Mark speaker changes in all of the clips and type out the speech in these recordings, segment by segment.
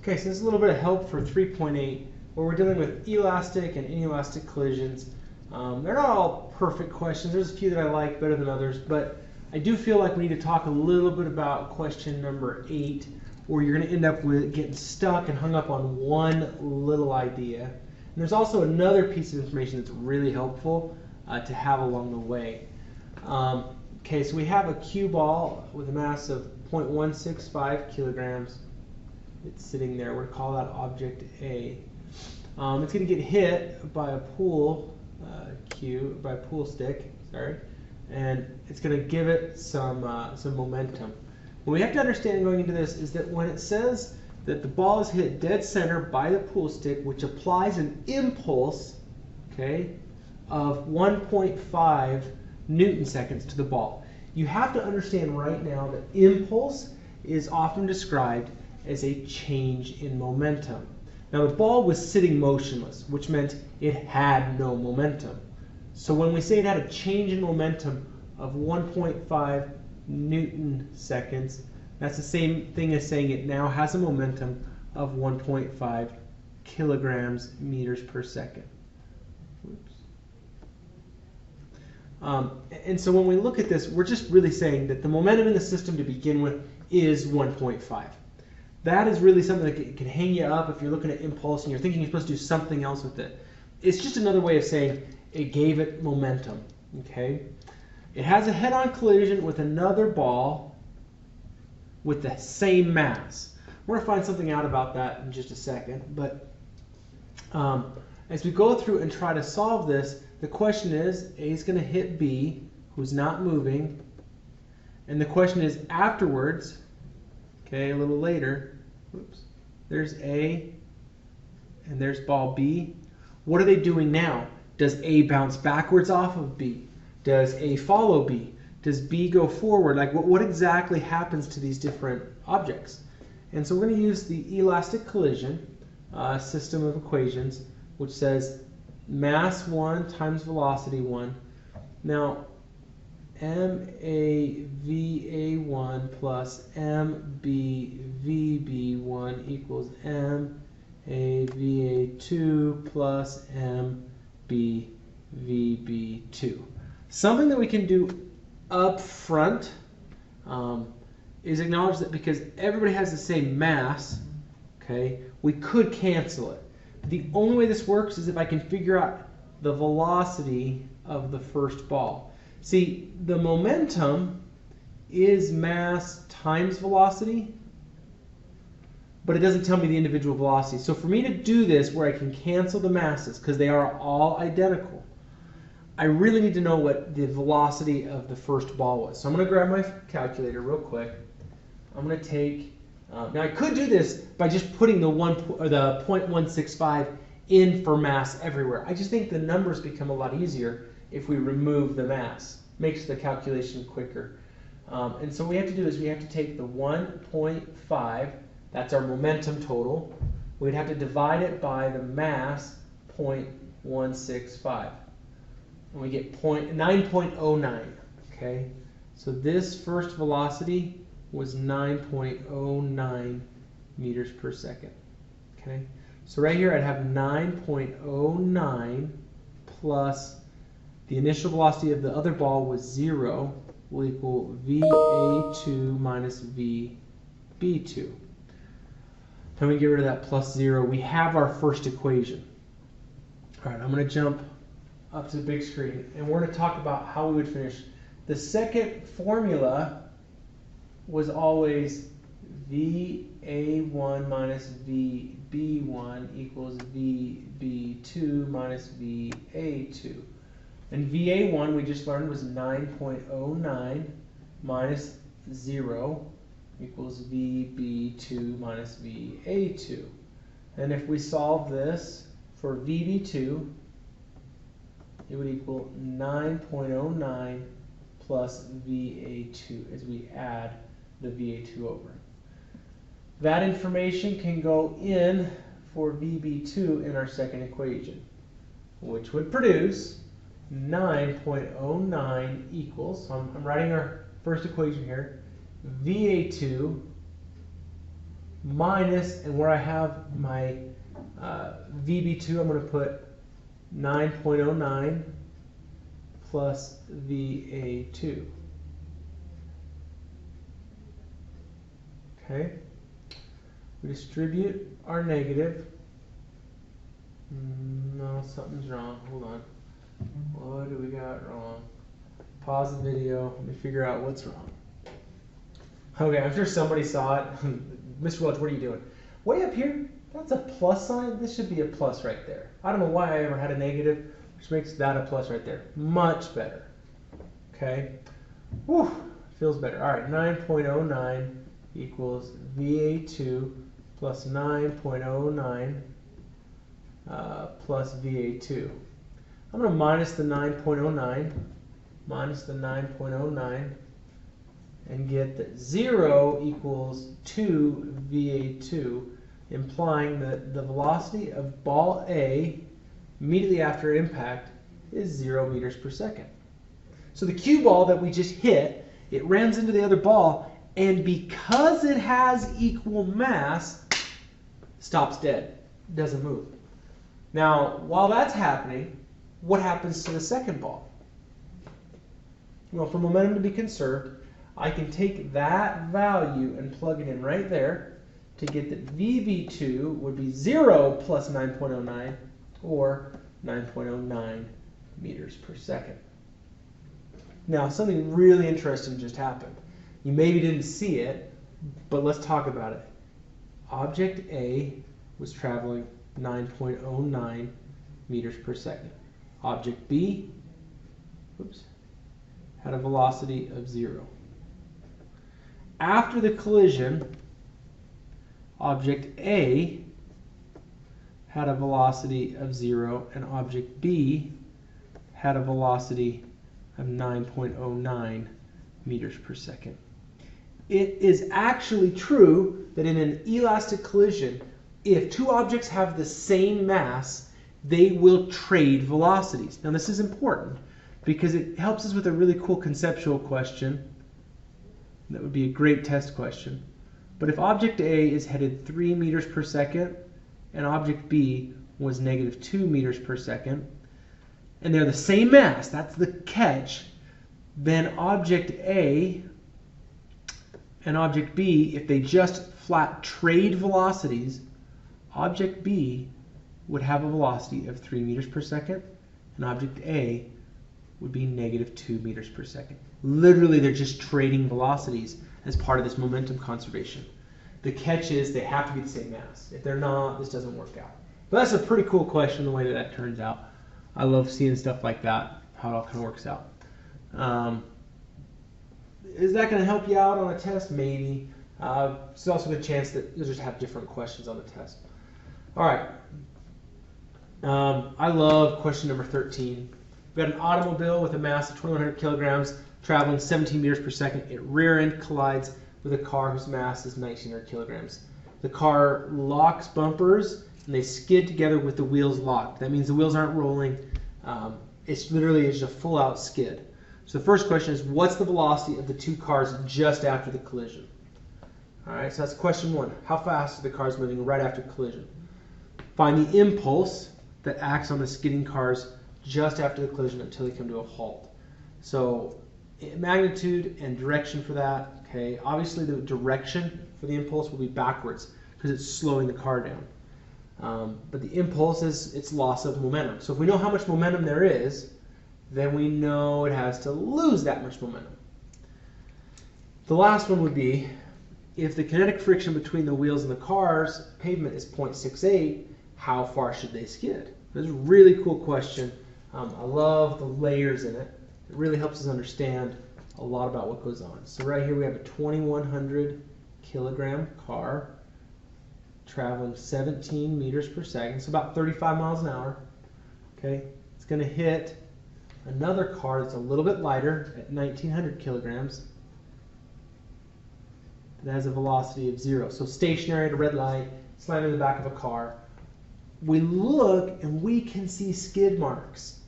Speaker 1: Okay, so this is a little bit of help for 3.8, where we're dealing with elastic and inelastic collisions. They're not all perfect questions. There's a few that I like better than others, but I do feel like we need to talk a little bit about question number 8, where you're going to end up with getting stuck and hung up on one little idea. And there's also another piece of information that's really helpful to have along the way. Okay, so we have a cue ball with a mass of 0.165 kilograms. It's sitting there. We're going to call that object A. It's going to get hit by a pool stick, and it's going to give it some momentum. What we have to understand going into this is that when it says that the ball is hit dead center by the pool stick, which applies an impulse, okay, of 1.5 Newton seconds to the ball. You have to understand right now that impulse is often described as a change in momentum. Now the ball was sitting motionless, which meant it had no momentum. So when we say it had a change in momentum of 1.5 Newton seconds, that's the same thing as saying it now has a momentum of 1.5 kilograms meters per second. And so when we look at this, we're just really saying that the momentum in the system to begin with is 1.5. That is really something that can hang you up if you're looking at impulse and you're thinking you're supposed to do something else with it. It's just another way of saying it gave it momentum. Okay? It has a head-on collision with another ball with the same mass. We're going to find something out about that in just a second. But as we go through and try to solve this, the question is, A is going to hit B, who's not moving. And the question is afterwards, okay, a little later, oops, there's A and there's ball B. What are they doing now? Does A bounce backwards off of B? Does A follow B? Does B go forward? Like what exactly happens to these different objects? And so we're going to use the elastic collision system of equations, which says mass 1 times velocity 1. Now, MAVA1 plus MBVB1 equals MAVA2 plus MBVB2. Something that we can do up front is acknowledge that because everybody has the same mass, okay, we could cancel it. The only way this works is if I can figure out the velocity of the first ball. See, the momentum is mass times velocity, but it doesn't tell me the individual velocity. So for me to do this where I can cancel the masses, because they are all identical, I really need to know what the velocity of the first ball was. So I'm going to grab my calculator real quick. I'm going to take, now I could do this by just putting the 0.165 in for mass everywhere. I just think the numbers become a lot easier if we remove the mass. Makes the calculation quicker. And so what we have to do is we have to take the 1.5, that's our momentum total. We'd have to divide it by the mass, 0.165. And we get 9.09. Okay? So this first velocity was 9.09 meters per second. Okay? So right here I'd have 9.09 plus the initial velocity of the other ball was 0 will equal VA2 minus VB2. Then we get rid of that plus 0. We have our first equation. All right, I'm going to jump up to the big screen, and we're going to talk about how we would finish. The second formula was always VA1 minus VB1 equals VB2 minus VA2. And VA1 we just learned was 9.09 minus 0 equals VB2 minus VA2. And if we solve this for VB2, it would equal 9.09 plus VA2 as we add the VA2 over. That information can go in for VB2 in our second equation, which would produce 9.09 equals, so I'm writing our first equation here, VA2 minus, and where I have my VB2, I'm going to put 9.09 plus VA2. Okay, we distribute our negative. No, something's wrong. Hold on. What do we got wrong? Pause the video. Let me figure out what's wrong. Okay, I'm sure somebody saw it. Mr. Welch, what are you doing? Way up here, that's a plus sign. This should be a plus right there. I don't know why I ever had a negative, which makes that a plus right there. Much better. Okay. Whew, feels better. All right, 9.09 equals VA2 plus 9.09 plus VA2. I'm going to minus the 9.09 and get that 0 equals 2 VA2, implying that the velocity of ball A immediately after impact is 0 meters per second. So the cue ball that we just hit, it rams into the other ball, and because it has equal mass, stops dead, doesn't move. Now, while that's happening, what happens to the second ball? Well, for momentum to be conserved, I can take that value and plug it in right there to get that VB2 would be 0 plus 9.09 or 9.09 meters per second. Now, something really interesting just happened. You maybe didn't see it, but let's talk about it. Object A was traveling 9.09 meters per second. Object B, had a velocity of 0. After the collision, object A had a velocity of 0 and object B had a velocity of 9.09 meters per second. It is actually true that in an elastic collision, if two objects have the same mass, they will trade velocities. Now this is important because it helps us with a really cool conceptual question. That would be a great test question. But if object A is headed 3 meters per second and object B was negative 2 meters per second, and they're the same mass, that's the catch, then object A and object B, if they just flat trade velocities, object B would have a velocity of 3 meters per second and object A would be negative 2 meters per second. Literally, they're just trading velocities as part of this momentum conservation. The catch is they have to be the same mass. If they're not, this doesn't work out. But that's a pretty cool question, the way that that turns out. I love seeing stuff like that, how it all kind of works out. Is that going to help you out on a test? Maybe. It's also a good chance that you'll just have different questions on the test. All right. I love question number 13. We've got an automobile with a mass of 2,100 kilograms traveling 17 meters per second. It rear end collides with a car whose mass is 1,900 kilograms. The car locks bumpers and they skid together with the wheels locked. That means the wheels aren't rolling. It's literally just a full out skid. So the first question is, what's the velocity of the two cars just after the collision? All right, so that's question one. How fast are the cars moving right after collision? Find the impulse that acts on the skidding cars just after the collision until they come to a halt. So magnitude and direction for that. Okay, obviously the direction for the impulse will be backwards because it's slowing the car down. But the impulse is its loss of momentum. So if we know how much momentum there is, then we know it has to lose that much momentum. The last one would be, if the kinetic friction between the wheels and the car's pavement is 0.68, how far should they skid? This is a really cool question. I love the layers in it. It really helps us understand a lot about what goes on. So right here we have a 2,100 kilogram car traveling 17 meters per second, so about 35 miles an hour. Okay, it's going to hit another car that's a little bit lighter at 1,900 kilograms that has a velocity of 0. So stationary at a red light, slammed in the back of a car. We look and we can see skid marks.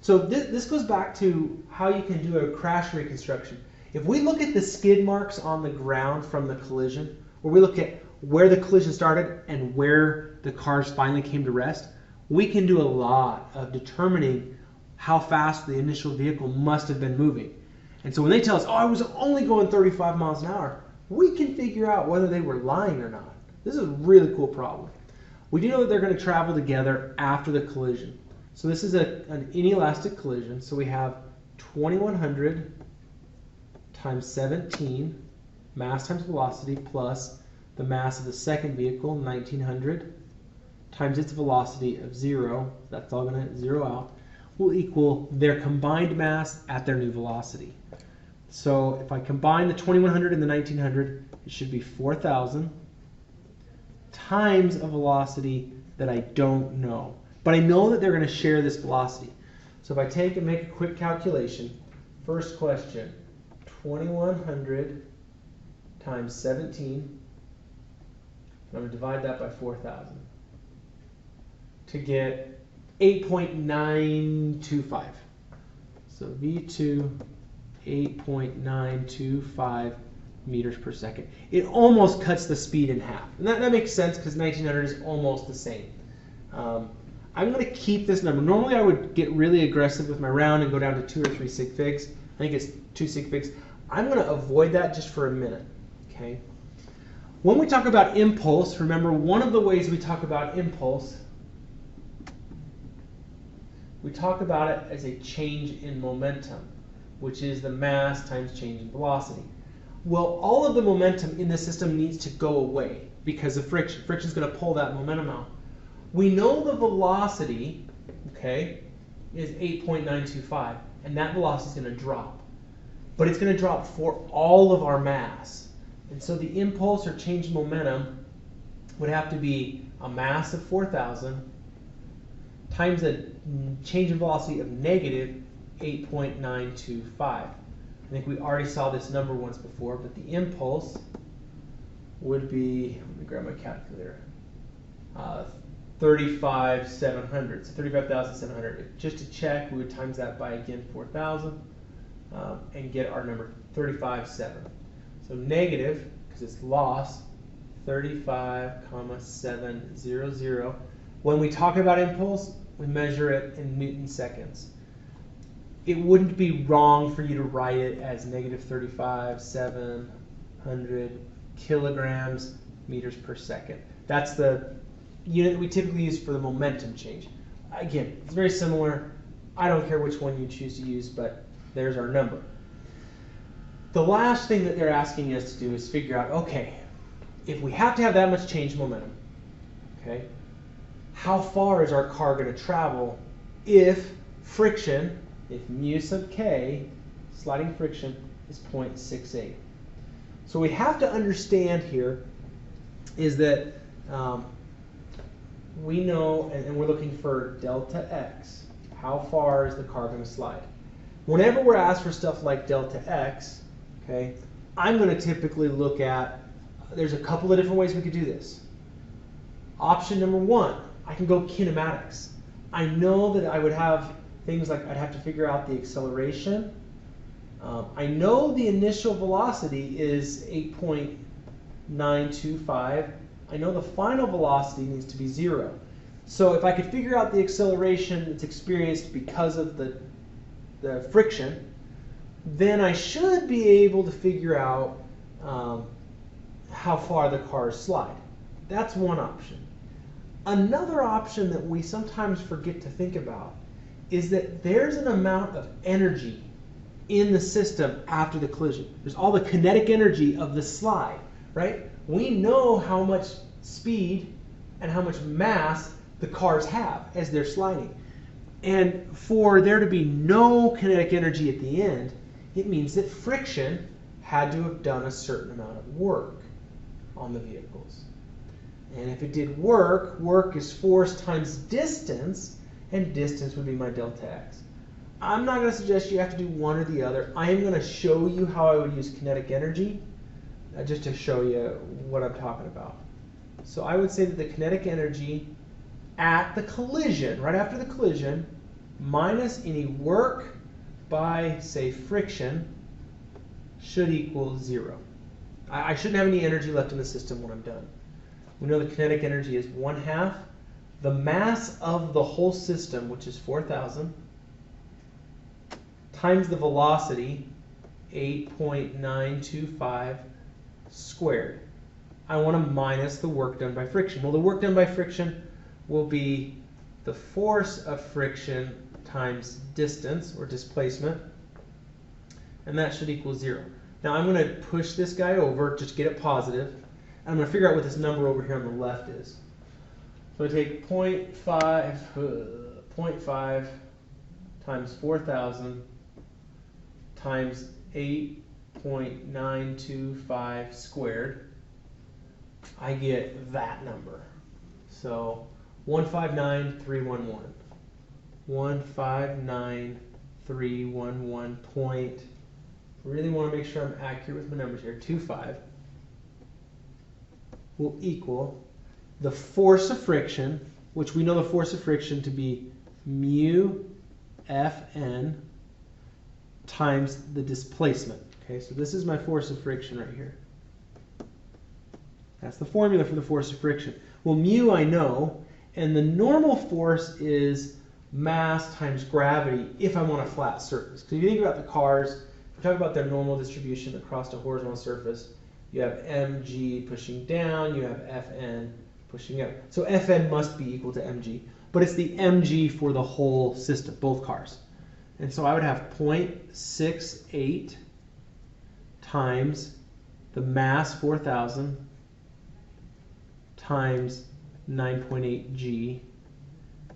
Speaker 1: So this goes back to how you can do a crash reconstruction. If we look at the skid marks on the ground from the collision, or we look at where the collision started and where the cars finally came to rest, we can do a lot of determining how fast the initial vehicle must have been moving. And so when they tell us, oh, I was only going 35 miles an hour, we can figure out whether they were lying or not. This is a really cool problem. We do know that they're going to travel together after the collision. So this is an inelastic collision. So we have 2100 times 17, mass times velocity, plus the mass of the second vehicle, 1900, times its velocity of 0, that's all going to zero out, will equal their combined mass at their new velocity. So if I combine the 2100 and the 1900, it should be 4000 times a velocity that I don't know. But I know that they're going to share this velocity. So if I take and make a quick calculation, first question, 2100 times 17, I'm going to divide that by 4000 to get 8.925. So V2, 8.925 meters per second. It almost cuts the speed in half. And that makes sense because 1900 is almost the same. I'm going to keep this number. Normally I would get really aggressive with my round and go down to 2 or 3 sig figs. I think it's 2 sig figs. I'm going to avoid that just for a minute. Okay. When we talk about impulse, remember one of the ways we talk about impulse, we talk about it as a change in momentum, which is the mass times change in velocity. Well, all of the momentum in the system needs to go away because of friction. Friction is going to pull that momentum out. We know the velocity, okay, is 8.925, and that velocity is going to drop. But it's going to drop for all of our mass. And so the impulse or change in momentum would have to be a mass of 4000 times a change in velocity of negative 8.925. I think we already saw this number once before, but the impulse would be, let me grab my calculator, 35,700. So 35,700. Just to check, we would times that by, again, 4,000 and get our number 35,700. So negative, because it's loss, 35,700. When we talk about impulse, we measure it in Newton seconds. It wouldn't be wrong for you to write it as negative 35,700 kilograms meters per second. That's the unit that we typically use for the momentum change. Again, it's very similar. I don't care which one you choose to use, but there's our number. The last thing that they're asking us to do is figure out, okay, if we have to have that much change in momentum, okay, how far is our car going to travel if friction, if mu sub k, sliding friction, is 0.68. So we have to understand here is that we know, and we're looking for delta x, how far is the car going to slide? Whenever we're asked for stuff like delta x, okay, I'm going to typically look at, there's a couple of different ways we could do this. Option number one, I can go kinematics. I know that I would have things like I'd have to figure out the acceleration. I know the initial velocity is 8.925. I know the final velocity needs to be 0. So if I could figure out the acceleration that's experienced because of the friction, then I should be able to figure out how far the cars slide. That's one option. Another option that we sometimes forget to think about is that there's an amount of energy in the system after the collision. There's all the kinetic energy of the slide, right? We know how much speed and how much mass the cars have as they're sliding. And for there to be no kinetic energy at the end, it means that friction had to have done a certain amount of work on the vehicles. And if it did work, work is force times distance, and distance would be my delta x. I'm not going to suggest you have to do one or the other. I am going to show you how I would use kinetic energy, just to show you what I'm talking about. So I would say that the kinetic energy at the collision, right after the collision, minus any work by, say, friction, should equal 0. I shouldn't have any energy left in the system when I'm done. We know the kinetic energy is 1/2 the mass of the whole system, which is 4,000, times the velocity, 8.925 squared. I want to minus the work done by friction. Well, the work done by friction will be the force of friction times distance, or displacement, and that should equal 0. Now I'm going to push this guy over, just get it positive, and I'm going to figure out what this number over here on the left is. So I take 0.5 times 4,000 times 8.925 squared. I get that number. So 159,311. 159,311 point. Really want to make sure I'm accurate with my numbers here. 25 will equal the force of friction, which we know the force of friction to be mu Fn times the displacement. Okay, so this is my force of friction right here. That's the formula for the force of friction. Well, mu I know, and the normal force is mass times gravity if I'm on a flat surface. Because if you think about the cars, if we talk about their normal distribution across a horizontal surface, you have mg pushing down, you have Fn pushing up. So Fn must be equal to mg, but it's the mg for the whole system, both cars. And so I would have 0.68 times the mass, 4,000, times 9.8 g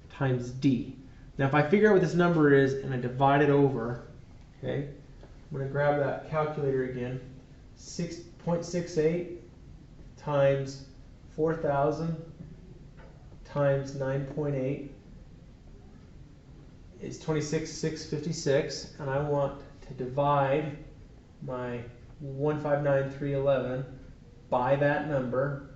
Speaker 1: times d. Now if I figure out what this number is and I divide it over, okay, I'm going to grab that calculator again. 0.68 times 4,000 times 9.8 is 26,656, and I want to divide my 159,311 by that number,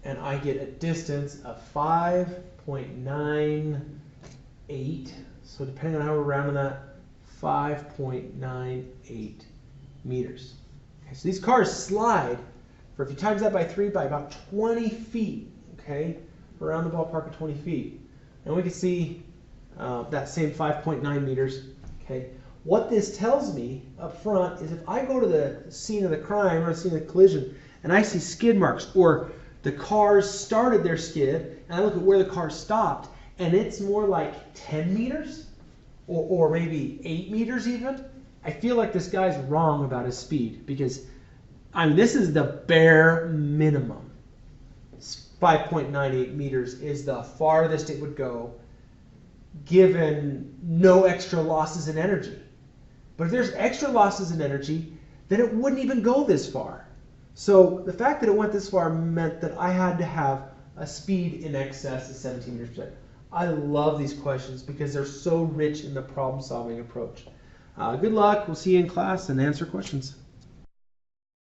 Speaker 1: and I get a distance of 5.98. So depending on how we're rounding that, 5.98 meters. Okay, so these cars slide for, if you times that by 3, by about 20 feet, okay, around the ballpark of 20 feet. And we can see that same 5.9 meters. Okay, what this tells me up front is if I go to the scene of the crime or the scene of the collision and I see skid marks, or the cars started their skid, and I look at where the car stopped, and it's more like 10 meters, or maybe 8 meters even, I feel like this guy's wrong about his speed, because I mean, this is the bare minimum. 5.98 meters is the farthest it would go, given no extra losses in energy. But if there's extra losses in energy, then it wouldn't even go this far. So the fact that it went this far meant that I had to have a speed in excess of 17 meters per second. I love these questions because they're so rich in the problem-solving approach. Good luck. We'll see you in class and answer questions.